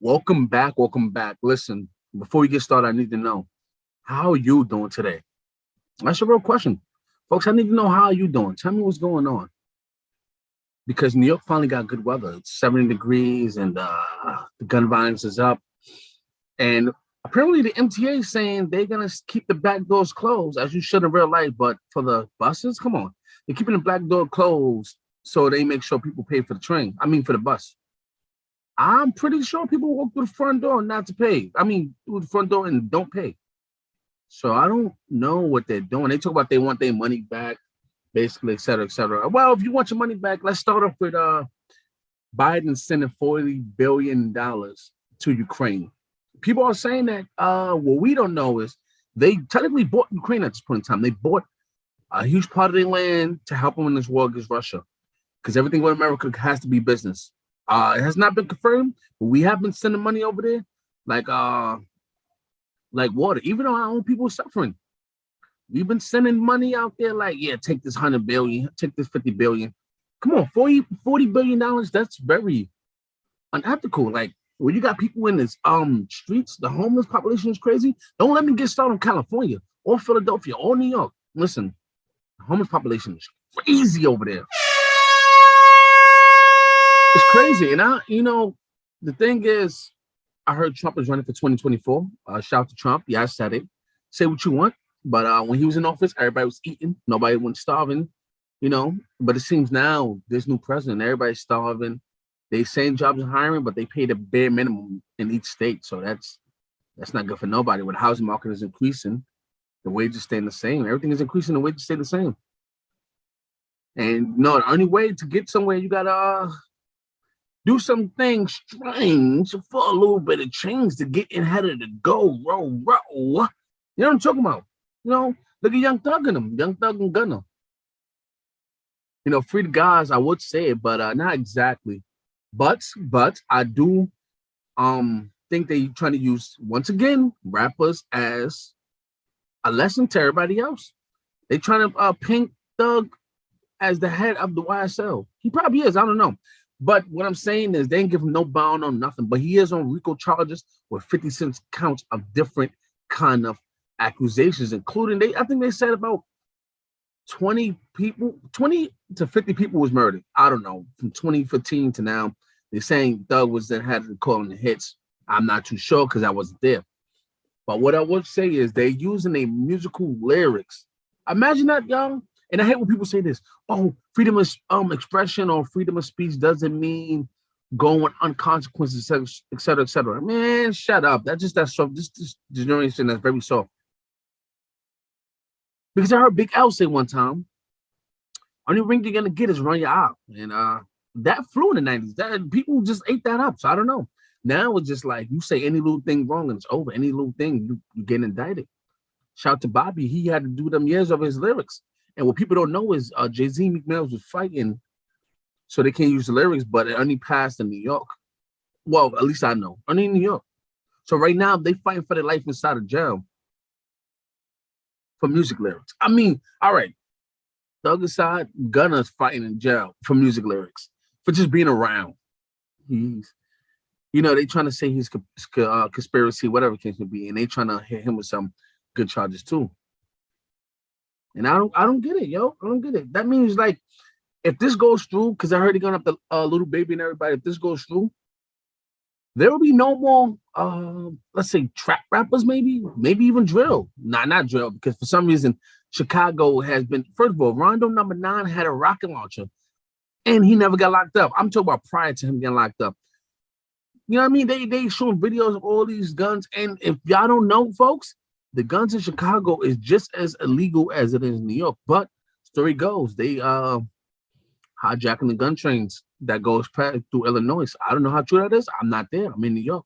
Welcome back. Welcome back. Listen, before we get started, I need to know how are you doing today? That's a real question. Folks, I need to know how are you doing. Tell me what's going on. Because New York finally got good weather. It's 70 degrees and the gun violence is up. And apparently the MTA is saying they're going to keep the back doors closed, as you should in real life. But for the buses, come on. They're keeping the back door closed so they make sure people pay for the train. I mean, for the bus. I'm pretty sure people walk through the front door not to pay. I mean, through the front door and don't pay. So I don't know what they're doing. They talk about they want their money back, basically, et cetera, et cetera. Well, if you want your money back, let's start off with Biden sending $40 billion to Ukraine. People are saying that what we don't know is they technically bought Ukraine at this point in time. They bought a huge part of their land to help them in this war against Russia. Because everything with America has to be business. It has not been confirmed, but we have been sending money over there like water. Even though our own people are suffering, we've been sending money out there like, yeah, take this 100 billion, take this 50 billion. Come on, $40 billion. That's very unethical. Like when you got people in this streets, the homeless population is crazy. Don't let me get started on California or Philadelphia or New York. Listen, the homeless population is crazy over there. It's crazy. And the thing is, I heard Trump is running for 2024. Shout out to Trump. Yeah, I said it. Say what you want. But when he was in office, everybody was eating. Nobody went starving, But it seems now this new president, everybody's starving. They saying jobs are hiring, but they pay the bare minimum in each state. So that's not good for nobody. When the housing market is increasing, the wages staying the same. Everything is increasing, the wages stay the same. And no, the only way to get somewhere, you gotta do something strange for a little bit of change to get ahead of the go, roll. You know what I'm talking about? Look at Young Thug and them, Young Thug and Gunna. Free the guys, I would say it, but not exactly. But I do think they trying to use, once again, rappers as a lesson to everybody else. They trying to paint Thug as the head of the YSL. He probably is, I don't know. But what I'm saying is they didn't give him no bond on nothing. But he is on RICO charges with 56 counts of different kind of accusations, including I think they said about 20 to 50 people was murdered. I don't know. From 2015 to now, they're saying Thug was then had to call in the hits. I'm not too sure because I wasn't there. But what I would say is they're using a musical lyrics. Imagine that, y'all. And I hate when people say this, oh, freedom of expression or freedom of speech doesn't mean going on consequences, et cetera, et cetera. Man, shut up. That's soft. This generation that's very soft. Because I heard Big L say one time, only ring you're going to get is run your out. And that flew in the 90s. That people just ate that up. So I don't know. Now it's just like you say any little thing wrong and it's over. Any little thing, you get indicted. Shout out to Bobby. He had to do them years of his lyrics. And what people don't know is Jay-Z and Meek Mill was fighting, so they can't use the lyrics, but it only passed in New York. Well, at least I know. Only in New York. So right now, they fighting for their life inside of jail for music lyrics. I mean, all right. Thug aside, Gunna's fighting in jail for music lyrics, for just being around. They trying to say he's conspiracy, whatever it case may be, and they trying to hit him with some good charges too. And I don't get it, yo. I don't get it. That means like if this goes through, because I heard he going up the Little Baby and everybody. If this goes through, there will be no more, let's say trap rappers, maybe even drill. Not drill, because for some reason Chicago has been. First of all, Rondo number 9 had a rocket launcher, and he never got locked up. I'm talking about prior to him getting locked up. You know what I mean? They showing videos of all these guns, and if y'all don't know, folks. The guns in Chicago is just as illegal as it is in New York. But story goes, they hijacking the gun trains that goes past through Illinois. I don't know how true that is. I'm not there. I'm in New York.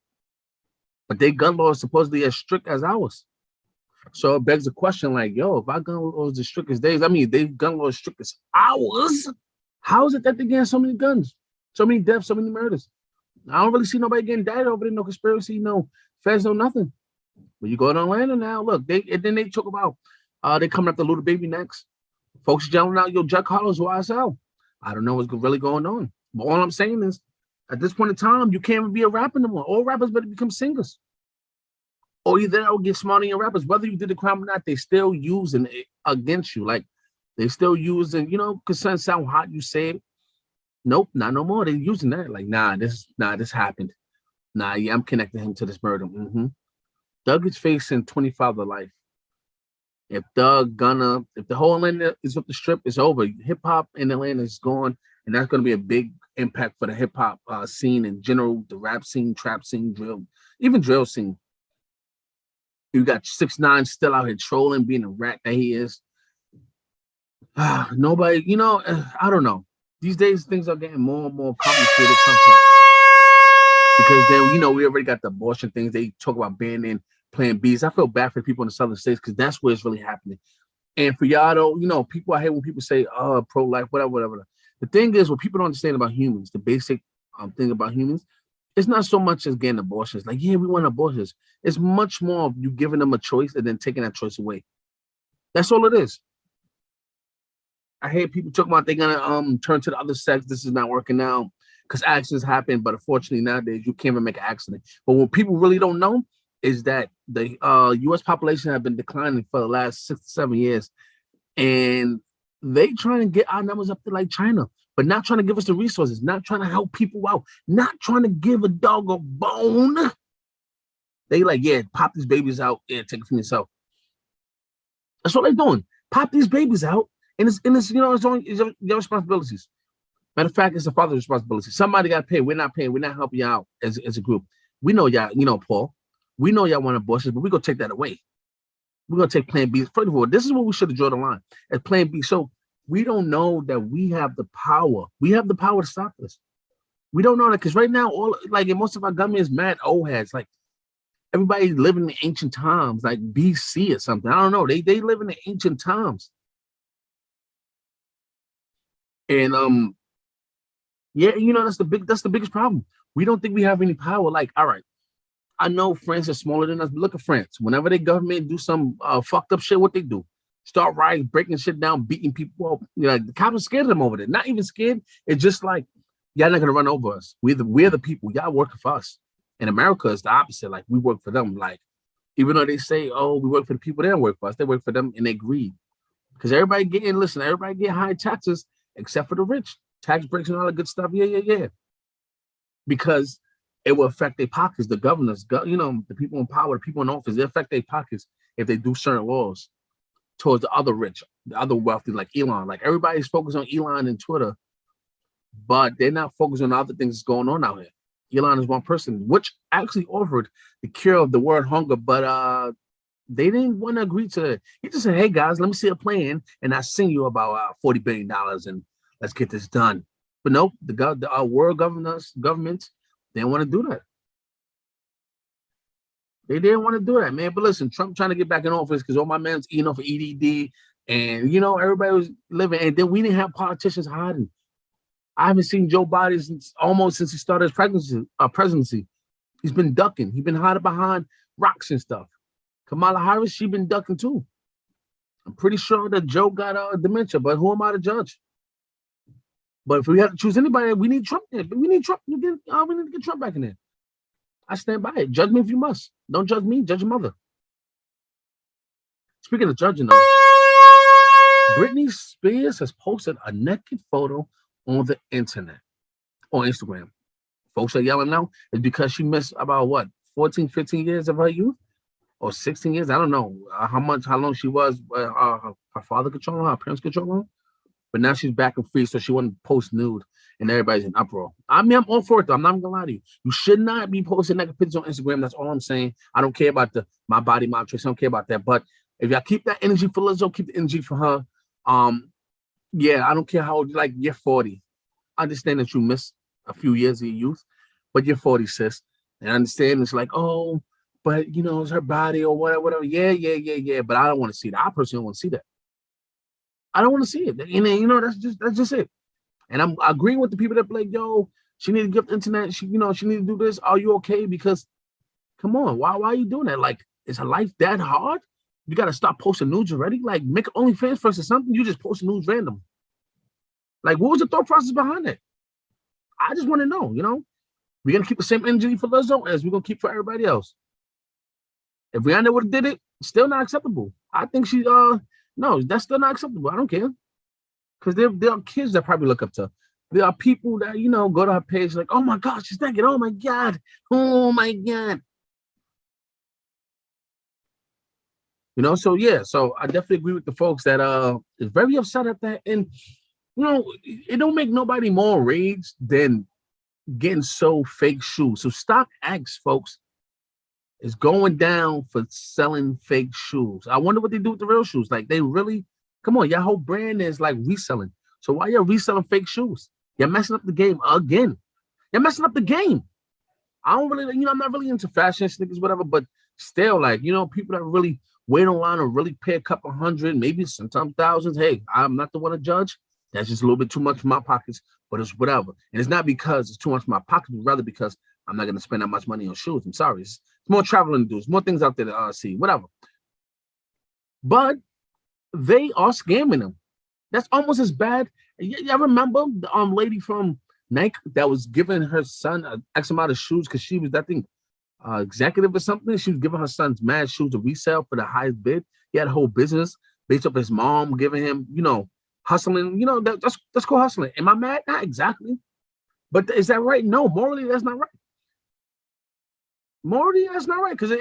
But their gun law is supposedly as strict as ours. So it begs the question, like, yo, if our gun law is as strict as theirs, I mean, their gun law is strict as ours, how is it that they get so many guns, so many deaths, so many murders? I don't really see nobody getting died over there, no conspiracy, no feds, no nothing. When you go to Atlanta now, look, then they talk about they coming up the Little Baby next. Folks yelling out, yo, Jack Harlow's YSL. I don't know what's really going on. But all I'm saying is At this point in time, you can't even be a rapper no more. All rappers better become singers. Or either they'll get smart on your rappers. Whether you did the crime or not, they still using it against you. Like they still using, because something sound hot, you say it. Nope, not no more. They using that. Like, this happened. Nah, yeah, I'm connecting him to this murder. Doug is facing 25 to life. If if the whole Atlanta is up the strip, it's over. Hip hop in Atlanta is gone, and that's going to be a big impact for the hip hop scene in general, the rap scene, trap scene, drill, even drill scene. You got 6ix9ine still out here trolling, being a rat that he is. Nobody, I don't know. These days, things are getting more and more complicated, complex. Because then, we already got the abortion things. They talk about banning Plan Bs. I feel bad for people in the southern states because that's where it's really happening. And for y'all, though, people, I hate when people say, pro-life, whatever. The thing is, what people don't understand about humans, the basic thing about humans, it's not so much as getting abortions. Like, yeah, we want abortions. It's much more of you giving them a choice and then taking that choice away. That's all it is. I hate people talking about they're gonna turn to the other sex. This is not working out because accidents happen. But unfortunately, nowadays you can't even make an accident. But what people really don't know is that the U.S. population have been declining for the last 6 to 7 years, and they trying to get our numbers up to like China, but not trying to give us the resources, not trying to help people out, not trying to give a dog a bone. They like, yeah, pop these babies out and take it from yourself. That's what they're doing. Pop these babies out, and it's it's your responsibilities. Matter of fact, it's the father's responsibility. Somebody got to pay. We're not paying. We're not helping you out as a group. We know y'all, Paul. We know y'all want abortions, but we're going to take that away. We're going to take Plan B. First of all, this is what we should have drawn the line as Plan B. So we don't know that we have the power. We have the power to stop this. We don't know that because right now, most of our government is mad old heads. Like everybody living in ancient times, like BC or something. I don't know. They live in the ancient times. And yeah, that's the biggest problem. We don't think we have any power. Like, all right, I know France are smaller than us, but look at France. Whenever their government do some fucked up shit, what they do? Start rioting, breaking shit down, beating people up. The cops are scared of them over there. Not even scared. It's just like, y'all not gonna run over us. We're the people. Y'all working for us. In America, it's the opposite. Like we work for them. Like, even though they say, oh, we work for the people, they don't work for us. They work for them and they greed. Because everybody get high taxes except for the rich. Tax breaks and all that good stuff. Yeah. Because it will affect their pockets. The governors, the people in power, the people in office, it affect their pockets if they do certain laws towards the other rich, the other wealthy, like Elon. Like everybody's focused on Elon and Twitter, but they're not focused on the other things that's going on out here. Elon is one person, which actually offered the cure of the world hunger, but they didn't want to agree to it. He just said, hey guys, let me see a plan and I'll send you about $40 billion and let's get this done. But nope, the world governments, they didn't want to do that. They didn't want to do that, man. But listen, Trump trying to get back in office because all my men's eating off of EDD and, everybody was living. And then we didn't have politicians hiding. I haven't seen Joe Biden since he started his presidency. He's been ducking. He's been hiding behind rocks and stuff. Kamala Harris, she's been ducking too. I'm pretty sure that Joe got dementia, but who am I to judge? But if we have to choose anybody, we need Trump there. We need Trump. We need to get Trump back in there. I stand by it. Judge me if you must. Don't judge me. Judge your mother. Speaking of judging, though, Britney Spears has posted a naked photo on the internet, on Instagram. Folks are yelling now. It's because she missed about, 14, 15 years of her youth? Or 16 years? I don't know how long she was. Her father controlling her, her parents controlling her. But now she's back and free, so she wouldn't post nude, and everybody's in uproar. I mean, I'm all for it, though. I'm not gonna lie to you. You should not be posting naked pictures on Instagram. That's all I'm saying. I don't care about my body, my choice. I don't care about that. But if y'all keep that energy for Lizzo, keep the energy for her. Yeah, I don't care how old you're 40. I understand that you missed a few years of your youth, but you're 40, sis. And I understand it's like, oh, but it's her body or whatever. Yeah. But I don't want to see that. I personally don't want to see that. I don't want to see it. And that's just it. And I'm agreeing with the people that be like, yo, she need to get the internet. She need to do this. Are you okay? Because come on, why are you doing that? Like, is her life that hard? You gotta stop posting nudes already. Like, make OnlyFans first or something. You just post nudes random. Like, what was the thought process behind it? I just want to know, We're gonna keep the same energy for Lizzo as we're gonna keep for everybody else. If Rihanna would have did it, still not acceptable. I think she no, that's still not acceptable. I don't care. Because there are kids that probably look up to her. There are people that, go to her page like, oh my gosh, she's naked. Oh my God. Oh my God. So yeah, so I definitely agree with the folks that is very upset at that. And it don't make nobody more rage than getting sold fake shoes. So StockX, folks, is going down for selling fake shoes. I wonder what they do with the real shoes. Like, they really, come on, your whole brand is like reselling. So why you're reselling fake shoes? You're messing up the game again. You're messing up the game. I don't really, I'm not really into fashion sneakers, whatever, but still, like, people that really wait online or really pay a couple hundred, maybe sometimes thousands. Hey, I'm not the one to judge. That's just a little bit too much for my pockets, but it's whatever. And it's not because it's too much for my pockets, but rather because I'm not going to spend that much money on shoes. I'm sorry. It's more traveling to do. It's more things out there to see, whatever. But they are scamming them. That's almost as bad. I remember the lady from Nike that was giving her son an X amount of shoes because she was, I think, executive or something. She was giving her son's mad shoes to resell for the highest bid. He had a whole business based off his mom giving him, hustling. That's called hustling. Am I mad? Not exactly. But is that right? No, morally, that's not right. Morally, that's not right because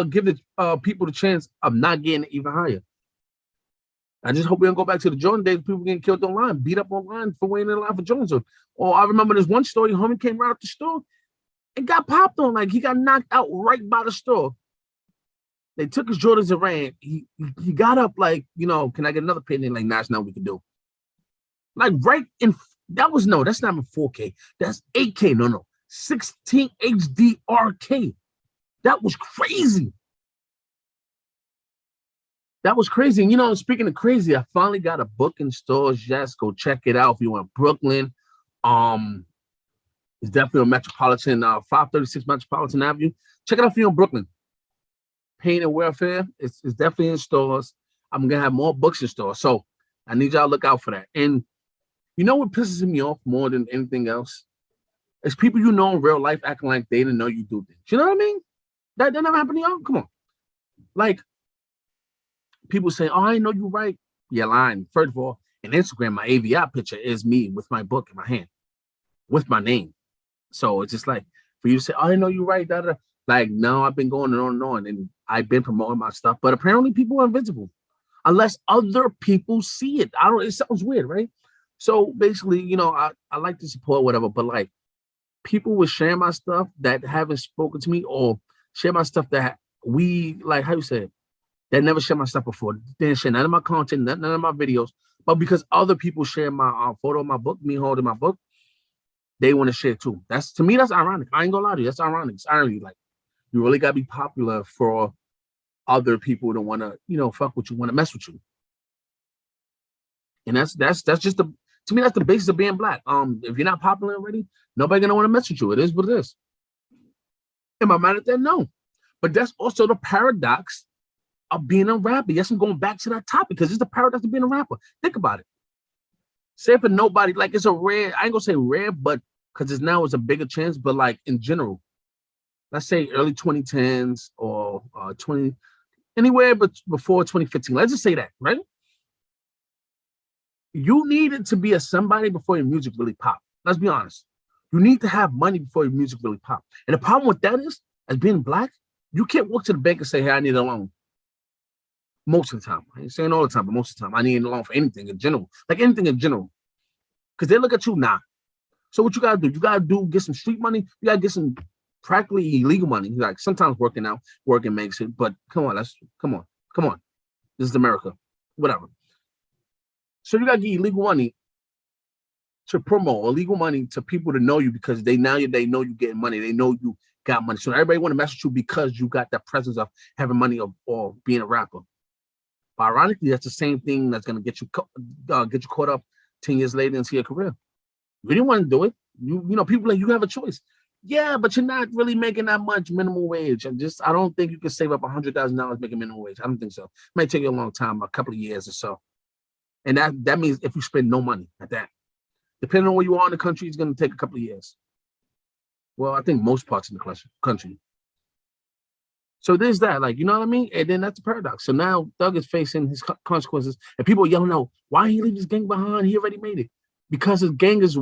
give the people the chance of not getting even higher. I just hope we don't go back to the Jordan days. People getting killed online, beat up online for waiting in line for Jordans. Or I remember this one story. Homie came right up the store and got popped on. Like, he got knocked out right by the store. They took his Jordans and ran. He got up like, can I get another pair? And they're like, nah, it's not what we can do. Like, right in that's not even 4K. That's 8K. No. 16 HDRK. That was crazy. That was crazy. And speaking of crazy, I finally got a book in stores. Yes, go check it out if you want Brooklyn. It's definitely on Metropolitan, 536 Metropolitan Avenue. Check it out if you're in Brooklyn. Pain and Welfare. It's definitely in stores. I'm gonna have more books in stores. So I need y'all to look out for that. And what pisses me off more than anything else? It's people in real life acting like they didn't know you do things. You know what I mean? That never happened to y'all? Come on. Like, people say, oh, I know you right. You're lying. First of all, in Instagram, my AVI picture is me with my book in my hand, with my name. So it's just like, for you to say, oh, I know you right. Like, no, I've been going on and on, and I've been promoting my stuff. But apparently people are invisible unless other people see it. It sounds weird, right? So basically, I like to support whatever, but like, people will share my stuff that haven't spoken to me, or share my stuff that we, like, how you say it, that never shared my stuff before. They didn't share none of my content, none of my videos. But because other people share my photo of my book, me holding my book, they want to share too. To me, that's ironic. I ain't gonna lie to you. That's ironic. It's irony. Like, you really gotta be popular for other people to want to, fuck with you, want to mess with you. And that's just to me, that's the basis of being black. If you're not popular already, nobody gonna want to mess with you. It is what it is. Am I mad at that? No. But that's also the paradox of being a rapper. Yes, I'm going back to that topic because it's the paradox of being a rapper. Think about it. Say for nobody, like, it's a rare, I ain't gonna say rare, but because it's a bigger chance, but like in general, let's say early 2010s or 20, anywhere but before 2015. Let's just say that, right? You needed to be a somebody before your music really popped. Let's be honest. You need to have money before your music really popped. And the problem with that is, as being black, you can't walk to the bank and say, hey, I need a loan. Most of the time. I ain't saying all the time, but most of the time, I need a loan for anything in general. Like, anything in general. Because they look at you, nah. So what you got to do? You got to get some street money. You got to get some practically illegal money. Like, sometimes working makes it. But come on. This is America. Whatever. So you got to get illegal money to promote, illegal money to people to know you because they know you getting money. They know you got money. So everybody want to mess with you because you got that presence of having money or being a rapper. But ironically, that's the same thing that's going to get you caught up 10 years later into your career. You didn't want to do it. People like, you have a choice. Yeah, but you're not really making that much minimum wage. I don't think you can save up $100,000 making minimum wage. I don't think so. It might take you a long time, a couple of years or so. And that means if you spend no money at that. Depending on where you are in the country, it's going to take a couple of years. Well, I think most parts of the country. So there's that, like, you know what I mean? And then that's the paradox. So now Thug is facing his consequences, and people are yelling out, why he leave his gang behind? He already made it. Because his gang is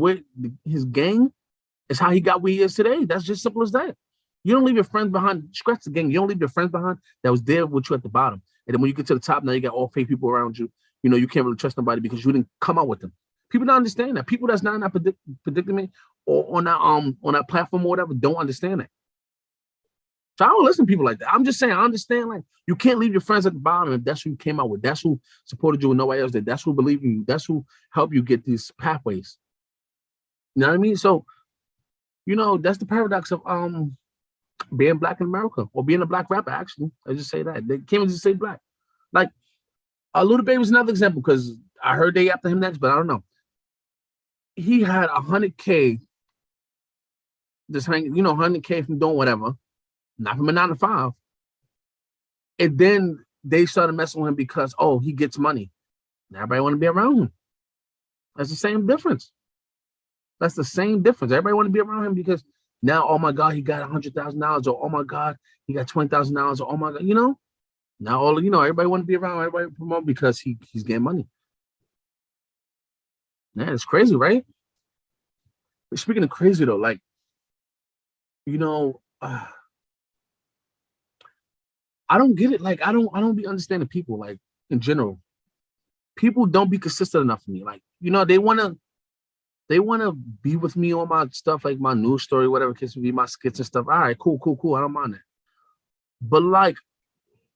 how he got where he is today. That's just simple as that. You don't leave your friends behind. Scratch the gang. You don't leave your friends behind that was there with you at the bottom. And then when you get to the top, now you got all fake people around you. You know, you can't really trust nobody because you didn't come out with them. People don't understand that. People that's not in that predicament or on that platform or whatever don't understand that. So I don't listen to people like that. I'm just saying, I understand, like, you can't leave your friends at the bottom if that's who you came out with. That's who supported you and nobody else did. That's who believed in you. That's who helped you get these pathways. You know what I mean? So, you know, that's the paradox of being black in America or being a black rapper, actually. I just say that. They can't just say black. Like, Lil Baby was another example because I heard they after him next, but I don't know. He had 100K just hanging, 100K from doing whatever, not from a 9 to 5. And then they started messing with him because, he gets money. Now everybody want to be around him. That's the same difference. That's the same difference. Everybody want to be around him because now, oh my God, he got $100,000, or oh my God, he got $20,000, or oh my God, now everybody want to be around, everybody promote because he's getting money. Man, it's crazy, right? But speaking of crazy though, like, I don't get it. Like, I don't be understanding people, like, in general. People don't be consistent enough for me. Like, they wanna be with me on my stuff, like my news story, whatever it be, my skits and stuff. All right, cool. I don't mind that. But like,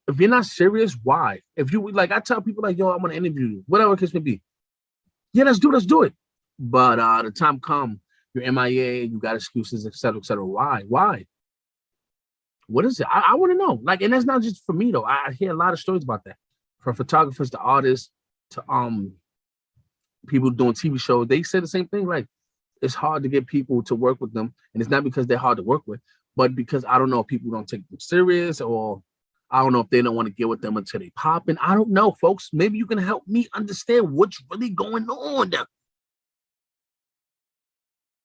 if you're not serious, why? If you like, I tell people like, yo, I want to interview you, whatever case may be. Yeah, let's do it. But the time come, you're MIA, you got excuses, etc., etc. Why? What is it? I want to know. Like, and that's not just for me though. I hear a lot of stories about that, from photographers to artists to people doing TV shows. They say the same thing. Like, it's hard to get people to work with them, and it's not because they're hard to work with, but because I don't know if people don't take them serious, or I don't know if they don't want to get with them until they pop. And I don't know, folks. Maybe you can help me understand what's really going on.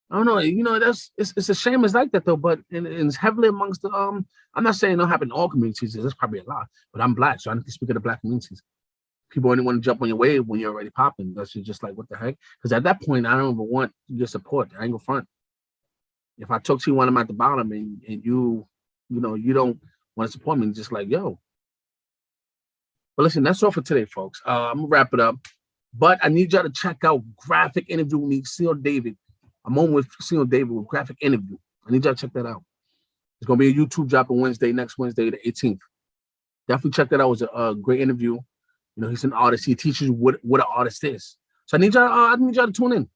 I don't know. It's a shame it's like that though. But it's heavily amongst the I'm not saying it don't happen in all communities. There's probably a lot, but I'm black, so I need to speak of the black communities. People only want to jump on your wave when you're already popping. That's just like, what the heck? Because at that point, I don't even want your support. I ain't gonna front. If I talk to you when I'm at the bottom and you don't want to support me, just like, yo. But listen, that's all for today, folks. I'm gonna wrap it up. But I need y'all to check out Graphic Interview with me, Seal David. I'm on with Seal David with Graphic Interview. I need y'all to check that out. It's gonna be a YouTube drop on next Wednesday, the 18th. Definitely check that out. It was a great interview. He's an artist. He teaches you what an artist is. So I need y'all to tune in.